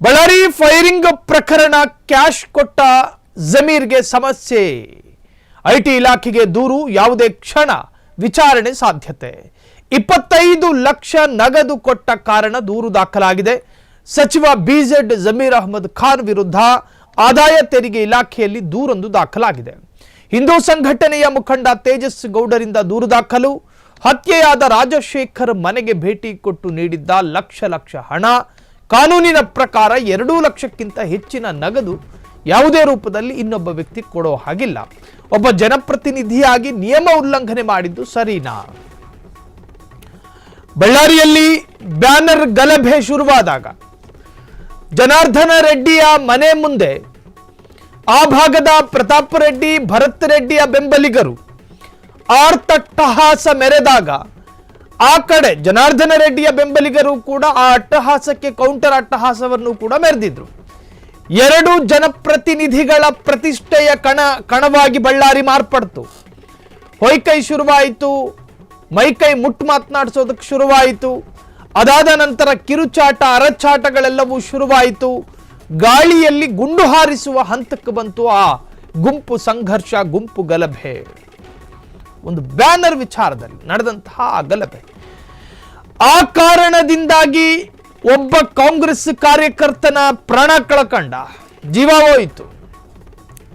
Ballari firing ಪ್ರಕರಣ cash ಕೊಟ್ಟ ಜಮೀರ್ಗೆ ಸಮಸ್ಯೆ. ಐಟಿ ಇಲಾಖೆಗೆ ದೂರು, ಯಾವುದೇ ಕ್ಷಣ ವಿಚಾರಣೆ ಸಾಧ್ಯತೆ. 25 ಲಕ್ಷ ನಗದು ಕೊಟ್ಟ ಕಾರಣ ದೂರು ದಾಖಲಾಗಿದೆ. ಸಚಿವ ಬಿಜೆಡ್ ಜಮೀರ್ ಅಹಮದ್ ಖಾನ್ ವಿರುದ್ಧ ಆದಾಯ ತೆರಿಗೆ ಇಲಾಖೆಯಲ್ಲಿ ದೂರೊಂದು ದಾಖಲಾಗಿದೆ. ಹಿಂದೂ ಸಂಘಟನೆಯ ಮುಖಂಡ ತೇಜಸ್ ಗೌಡರಿಂದ ದೂರು ದಾಖಲು. ಹತ್ಯೆಯಾದ ರಾಜಶೇಖರ್ ಮನೆಗೆ ಭೇಟಿ ಕೊಟ್ಟು ನೀಡಿದ್ದ ಲಕ್ಷ ಹಣ, ಕಾನೂನಿನ ಪ್ರಕಾರ 2 ಲಕ್ಷಕ್ಕಿಂತ ಹೆಚ್ಚಿನ ನಗದು ಯಾವುದೇ ರೂಪದಲ್ಲಿ ಇನ್ನೊಬ್ಬ ವ್ಯಕ್ತಿ ಕೊಡೋ ಹಾಗಿಲ್ಲ. ಒಬ್ಬ ಜನಪ್ರತಿನಿಧಿಯಾಗಿ ನಿಯಮ ಉಲ್ಲಂಘನೆ ಮಾಡಿದ್ದು ಸರಿನಾ? ಬಳ್ಳಾರಿಯಲ್ಲಿ ಬ್ಯಾನರ್ ಗಲಭೆ ಶುರುವಾದಾಗ ಜನಾರ್ದನ ರೆಡ್ಡಿಯ ಮನೆ ಮುಂದೆ ಆ ಭಾಗದ ಪ್ರತಾಪ್ ರೆಡ್ಡಿ, ಭರತ್ ರೆಡ್ಡಿಯ ಬೆಂಬಲಿಗರು ಆರ್ತಟ್ಟಹಾಸ ಮೆರೆದಾಗ ಆ ಕಡೆ ಜನಾರ್ದನ ರೆಡ್ಡಿಯ ಬೆಂಬಲಿಗರು ಕೂಡ ಆ ಅಟ್ಟಹಾಸಕ್ಕೆ ಕೌಂಟರ್ ಅಟ್ಟಹಾಸವನ್ನು ಕೂಡ ಮೆರೆದಿದ್ರು. 2 ಜನಪ್ರತಿನಿಧಿಗಳ ಪ್ರತಿಷ್ಠೆಯ ಕಣವಾಗಿ ಬಳ್ಳಾರಿ ಮಾರ್ಪಡ್ತು. ಹೊಯ್ಕೈ ಶುರುವಾಯಿತು, ಮೈಕೈ ಮುಟ್ಟು ಮಾತನಾಡಿಸೋದಕ್ಕೆ ಶುರುವಾಯಿತು. ಅದಾದ ನಂತರ ಕಿರುಚಾಟ, ಅರಚಾಟಗಳೆಲ್ಲವೂ ಶುರುವಾಯಿತು. ಗಾಳಿಯಲ್ಲಿ ಗುಂಡು ಹಾರಿಸುವ ಹಂತಕ್ಕೆ ಬಂತು ಆ ಗುಂಪು ಸಂಘರ್ಷ, ಗುಂಪು ಗಲಭೆ. ಒಂದು ಬ್ಯಾನರ್ ವಿಚಾರದಲ್ಲಿ ನಡೆದಂತಹ ಆ ಗಲಭೆ, ಆ ಕಾರಣದಿಂದಾಗಿ ಒಬ್ಬ ಕಾಂಗ್ರೆಸ್ ಕಾರ್ಯಕರ್ತನ ಪ್ರಾಣ ಕಳಕಂಡ, ಜೀವ ಹೋಯಿತು.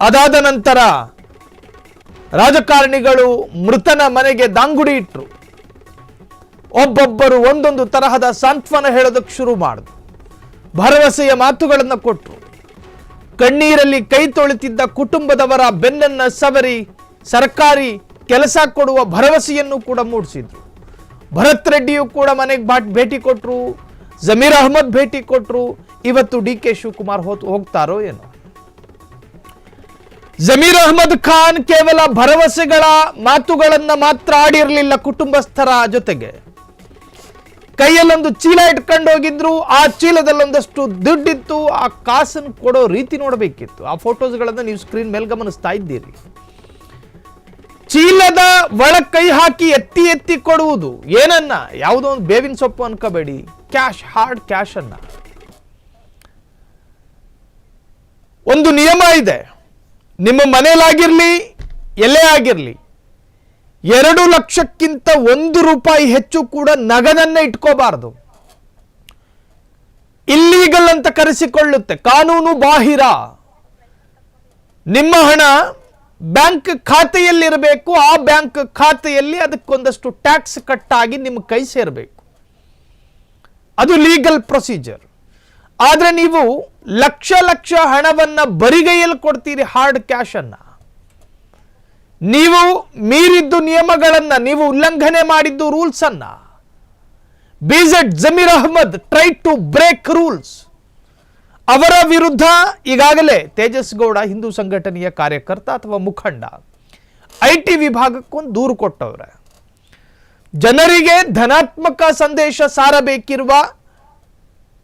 ಅದಾದ ನಂತರ ರಾಜಕಾರಣಿಗಳು ಮೃತನ ಮನೆಗೆ ದಾಂಗುಡಿ ಇಟ್ಟರು. ಒಬ್ಬೊಬ್ಬರು ಒಂದೊಂದು ತರಹದ ಸಾಂತ್ವನ ಹೇಳೋದಕ್ಕೆ ಶುರು ಮಾಡಿದ್ರು. ಭರವಸೆಯ ಮಾತುಗಳನ್ನು ಕೊಟ್ಟರು. ಕಣ್ಣೀರಲ್ಲಿ ಕೈ ತೊಳೆತಿದ್ದ ಕುಟುಂಬದವರ ಬೆನ್ನನ್ನ ಸವರಿ ಸರ್ಕಾರಿ ಕೆಲಸ ಕೊಡುವ ಭರವಸೆಯನ್ನು ಕೂಡ ಮೂಡಿಸಿದ್ರು. ಭರತ್ ರೆಡ್ಡಿಯು ಕೂಡ ಮನೆಗೆ ಭೇಟಿ ಕೊಟ್ಟರು, ಜಮೀರ್ ಅಹಮದ್ ಭೇಟಿ ಕೊಟ್ಟರು. ಇವತ್ತು DK ಶಿವಕುಮಾರ್ ಹೋಗ್ತಾರೋ ಏನೋ. ಜಮೀರ್ ಅಹಮದ್ ಖಾನ್ ಕೇವಲ ಭರವಸೆಗಳ ಮಾತುಗಳನ್ನ ಮಾತ್ರ ಆಡಿರಲಿಲ್ಲ. ಕುಟುಂಬಸ್ಥರ ಜೊತೆಗೆ ಕೈಯಲ್ಲೊಂದು ಚೀಲ ಇಟ್ಕೊಂಡು ಹೋಗಿದ್ರು. ಆ ಚೀಲದಲ್ಲೊಂದಷ್ಟು ದುಡ್ಡಿತ್ತು. ಆ ಕಾಸನ್ನು ಕೊಡೋ ರೀತಿ ನೋಡಬೇಕಿತ್ತು. ಆ ಫೋಟೋಸ್ಗಳನ್ನ ನೀವು ಸ್ಕ್ರೀನ್ ಮೇಲೆ ಗಮನಿಸ್ತಾ ಇದ್ದೀರಿ. ಚೀಲದ ಒಳ ಕೈ ಹಾಕಿ ಎತ್ತಿ ಎತ್ತಿ ಕೊಡುವುದು ಏನನ್ನ, ಯಾವುದೋ ಒಂದು ಬೇವಿನ ಸೊಪ್ಪು ಅನ್ಕೋಬೇಡಿ, ಕ್ಯಾಶ್, ಹಾರ್ಡ್ ಕ್ಯಾಶ್ ಅನ್ನ. ಒಂದು ನಿಯಮ ಇದೆ, ನಿಮ್ಮ ಮನೇಲಾಗಿರ್ಲಿ ಎಲ್ಲೇ ಆಗಿರ್ಲಿ 2 ಲಕ್ಷಕ್ಕಿಂತ 1 ರೂಪಾಯಿ ಹೆಚ್ಚು ಕೂಡ ನಗದನ್ನ ಇಟ್ಕೋಬಾರದು. ಇಲ್ಲೀಗಲ್ ಅಂತ ಕರೆಸಿಕೊಳ್ಳುತ್ತೆ, ಕಾನೂನು ಬಾಹಿರ. ನಿಮ್ಮ ಹಣ ಬ್ಯಾಂಕ್ ಖಾತೆಯಲ್ಲಿರಬೇಕು. ಆ ಬ್ಯಾಂಕ್ ಖಾತೆಯಲ್ಲಿ ಅದಕ್ಕೊಂದಷ್ಟು ಟ್ಯಾಕ್ಸ್ ಕಟ್ಟಾಗಿ ನಿಮ್ಮ ಕೈ ಸೇರಬೇಕು. ಅದು ಲೀಗಲ್ ಪ್ರೊಸೀಜರ್. ಆದರೆ ನೀವು ಲಕ್ಷ ಹಣವನ್ನ ಬರಿಗೈಯಲ್ಲಿ ಕೊಡ್ತೀರಿ, ಹಾರ್ಡ್ ಕ್ಯಾಶ್ ಅನ್ನ. ನೀವು ಮೀರಿದ್ದು ನಿಯಮಗಳನ್ನ, ನೀವು ಉಲ್ಲಂಘನೆ ಮಾಡಿದ್ದು ರೂಲ್ಸ್ ಅನ್ನ. BZ Zameer Ahmed try to break rules. ಅವರ ವಿರುದ್ಧ ಈಗಾಗಲೇ ತೇಜಸ್ ಗೌಡ, ಹಿಂದೂ ಸಂಘಟನೆಯ ಕಾರ್ಯಕರ್ತ ಅಥವಾ ಮುಖಂಡ, IT ವಿಭಾಗಕ್ಕೊಂದು ದೂರು ಕೊಟ್ಟವ್ರೆ. ಜನರಿಗೆ ಧನಾತ್ಮಕ ಸಂದೇಶ ಸಾರಬೇಕಿರುವ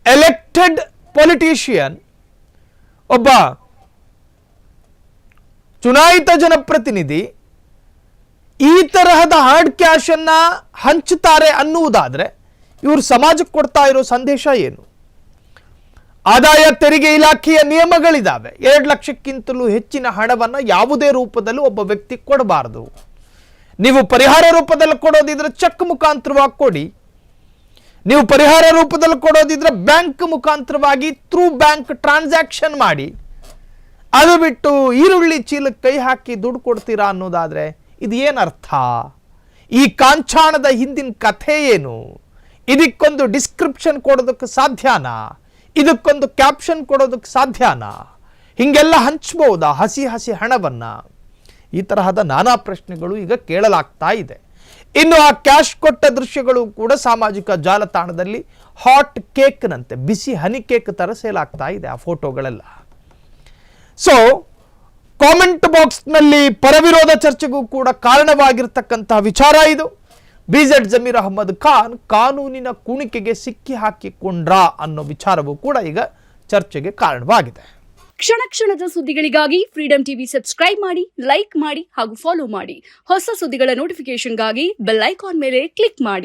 ಎಲೆಕ್ಟೆಡ್ ಪೊಲಿಟಿಷಿಯನ್, ಒಬ್ಬ ಚುನಾಯಿತ ಜನಪ್ರತಿನಿಧಿ ಈ ತರಹದ ಹಾರ್ಡ್ ಕ್ಯಾಶ್ ಅನ್ನ ಹಂಚುತ್ತಾರೆ ಅನ್ನುವುದಾದ್ರೆ ಇವರು ಸಮಾಜಕ್ಕೆ ಕೊಡ್ತಾ ಇರೋ ಸಂದೇಶ ಏನು? ಆದಾಯ ತೆರಿಗೆ ಇಲಾಖೆಯ ನಿಯಮಗಳಿದ್ದಾವೆ. 2 ಲಕ್ಷಕ್ಕಿಂತಲೂ ಹೆಚ್ಚಿನ ಹಣವನ್ನು ಯಾವುದೇ ರೂಪದಲ್ಲೂ ಒಬ್ಬ ವ್ಯಕ್ತಿ ಕೊಡಬಾರದು. ನೀವು ಪರಿಹಾರ ರೂಪದಲ್ಲಿ ಕೊಡೋದಿದ್ರೆ ಚೆಕ್ ಮುಖಾಂತರವಾಗಿ ಕೊಡಿ. ನೀವು ಪರಿಹಾರ ರೂಪದಲ್ಲಿ ಕೊಡೋದಿದ್ರೆ ಬ್ಯಾಂಕ್ ಮುಖಾಂತರವಾಗಿ ಥ್ರೂ ಬ್ಯಾಂಕ್ ಟ್ರಾನ್ಸಾಕ್ಷನ್ ಮಾಡಿ. ಅದು ಬಿಟ್ಟು ಈರುಳ್ಳಿ ಚೀಲಕ್ಕೆ ಕೈ ಹಾಕಿ ದುಡ್ಡು ಕೊಡ್ತೀರಾ ಅನ್ನೋದಾದ್ರೆ ಇದು ಏನರ್ಥ? ಈ ಕಾಂಚಾಣದ ಹಿಂದಿನ ಕಥೆ ಏನು? ಇದಕ್ಕೊಂದು ಡಿಸ್ಕ್ರಿಪ್ಷನ್ ಕೊಡೋದಕ್ಕೆ ಸಾಧ್ಯನಾ? ಇದಕ್ಕೊಂದು ಕ್ಯಾಪ್ಷನ್ ಕೊಡೋದಕ್ಕೆ ಸಾಧ್ಯನಾ? ಹಿಂಗೆಲ್ಲ ಹಂಚ್ಬಹುದಾ ಹಸಿ ಹಣವನ್ನ? ಈ ತರಹದ ನಾನಾ ಪ್ರಶ್ನೆಗಳು ಈಗ ಕೇಳಲಾಗ್ತಾ ಇದೆ. ಇನ್ನು ಆ ಕ್ಯಾಶ್ ಕೊಟ್ಟ ದೃಶ್ಯಗಳು ಕೂಡ ಸಾಮಾಜಿಕ ಜಾಲತಾಣದಲ್ಲಿ ಹಾಟ್ ಕೇಕ್ನಂತೆ, ಬಿಸಿ ಹನಿ ಕೇಕ್ ತರ ಸೇಲ್ ಆಗ್ತಾ ಇದೆ ಆ ಫೋಟೋಗಳೆಲ್ಲ. ಸೊ ಕಾಮೆಂಟ್ ಬಾಕ್ಸ್ನಲ್ಲಿ ಪರವಿರೋಧ ಚರ್ಚೆಗೂ ಕೂಡ ಕಾರಣವಾಗಿರ್ತಕ್ಕಂತಹ ವಿಚಾರ ಇದು. ಬಿಜೆಡ್ ಜಮೀರ್ ಅಹಮದ್ ಖಾನ್ ಕಾನೂನಿನ ಕುಣಿಕೆಗೆ ಸಿಕ್ಕಿ ಹಾಕಿಕೊಂಡ್ರಾ ಅನ್ನೋ ವಿಚಾರವೂ ಕೂಡ ಈಗ ಚರ್ಚೆಗೆ ಕಾರಣವಾಗಿದೆ. ಕ್ಷಣ ಕ್ಷಣದ ಸುದ್ದಿಗಳಿಗಾಗಿ ಫ್ರೀಡಂ ಟಿವಿ ಸಬ್ಸ್ಕ್ರೈಬ್ ಮಾಡಿ, ಲೈಕ್ ಮಾಡಿ ಹಾಗೂ ಫಾಲೋ ಮಾಡಿ. ಹೊಸ ಸುದ್ದಿಗಳ ನೋಟಿಫಿಕೇಶನ್ಗಾಗಿ ಬೆಲ್ ಐಕಾನ್ ಮೇಲೆ ಕ್ಲಿಕ್ ಮಾಡಿ.